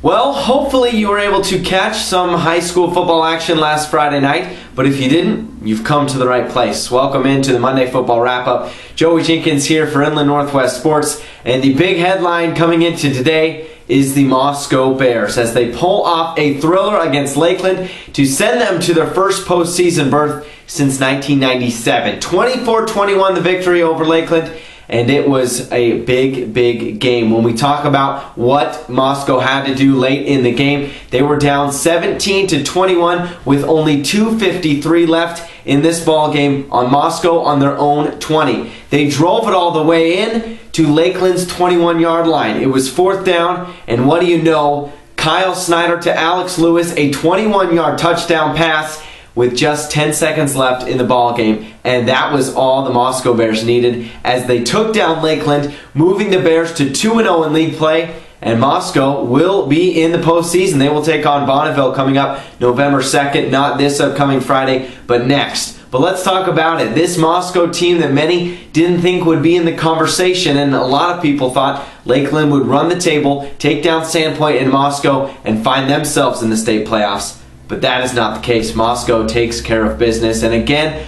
Well, hopefully you were able to catch some high school football action last Friday night, but if you didn't, you've come to the right place. Welcome into the Monday Football Wrap-Up. Joey Jenkins here for Inland Northwest Sports, and the big headline coming into today is the Moscow Bears as they pull off a thriller against Lakeland to send them to their first postseason berth since 1997. 24-21 the victory over Lakeland. And it was a big game. When we talk about what Moscow had to do late in the game, they were down 17-21 with only 2:53 left in this ball game on Moscow on their own 20. They drove it all the way in to Lakeland's 21-yard line. It was fourth down, and what do you know? Kyle Snyder to Alex Lewis, a 21-yard touchdown pass with just 10 seconds left in the ball game, and that was all the Moscow Bears needed as they took down Lakeland, moving the Bears to 2-0 in league play, and Moscow will be in the postseason. They will take on Bonneville coming up November 2nd, not this upcoming Friday, but next. But let's talk about it. This Moscow team that many didn't think would be in the conversation, and a lot of people thought Lakeland would run the table, take down Sandpoint and Moscow, and find themselves in the state playoffs. But that is not the case. Moscow takes care of business. And again,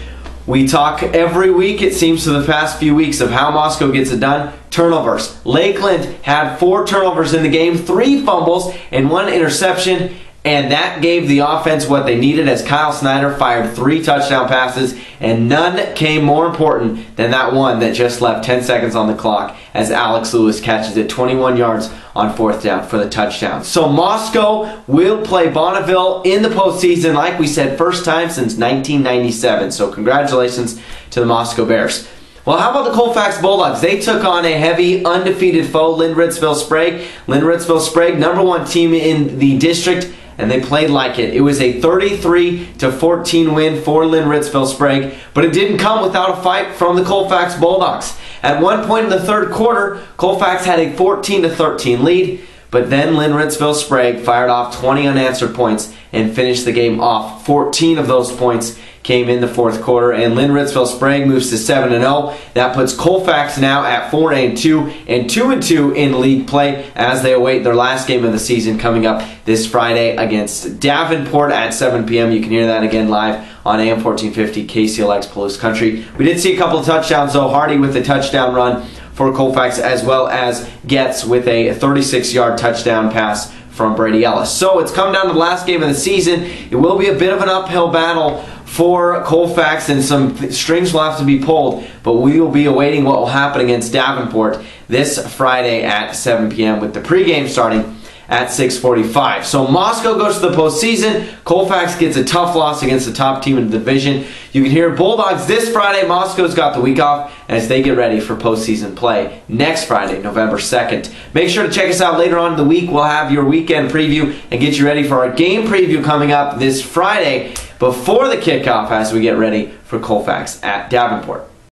we talk every week, it seems, for the past few weeks of how Moscow gets it done. Turnovers. Lakeland had 4 turnovers in the game, 3 fumbles, and 1 interception. And that gave the offense what they needed as Kyle Snyder fired 3 touchdown passes, and none came more important than that one that just left 10 seconds on the clock as Alex Lewis catches it 21 yards on 4th down for the touchdown. So Moscow will play Bonneville in the postseason, like we said, first time since 1997. So congratulations to the Moscow Bears. Well, how about the Colfax Bulldogs? They took on a heavy, undefeated foe, Lynn Ritzville Sprague. Lynn Ritzville Sprague, #1 team in the district, and they played like it. It was a 33-14 win for Lynn Ritzville Sprague, but it didn't come without a fight from the Colfax Bulldogs. At one point in the third quarter, Colfax had a 14-13 lead, but then Lynn Ritzville Sprague fired off 20 unanswered points and finished the game off. 14 of those points came in the fourth quarter, and Lynn Ritzville Sprague moves to 7-0. That puts Colfax now at 4-2 and 2-2 in league play as they await their last game of the season coming up this Friday against Davenport at 7 p.m. You can hear that again live on AM 1450 KCLX Palouse Country. We did see a couple of touchdowns though. Hardy with a touchdown run for Colfax, as well as Getz with a 36-yard touchdown pass from Brady Ellis. So it's come down to the last game of the season. It will be a bit of an uphill battle for Colfax, and some strings will have to be pulled, but we will be awaiting what will happen against Davenport this Friday at 7 p.m. with the pregame starting at 6:45. So Moscow goes to the postseason. Colfax gets a tough loss against the top team in the division. You can hear Bulldogs this Friday. Moscow's got the week off as they get ready for postseason play next Friday, November 2nd. Make sure to check us out later on in the week. We'll have your weekend preview and get you ready for our game preview coming up this Friday before the kickoff as we get ready for Colfax at Davenport.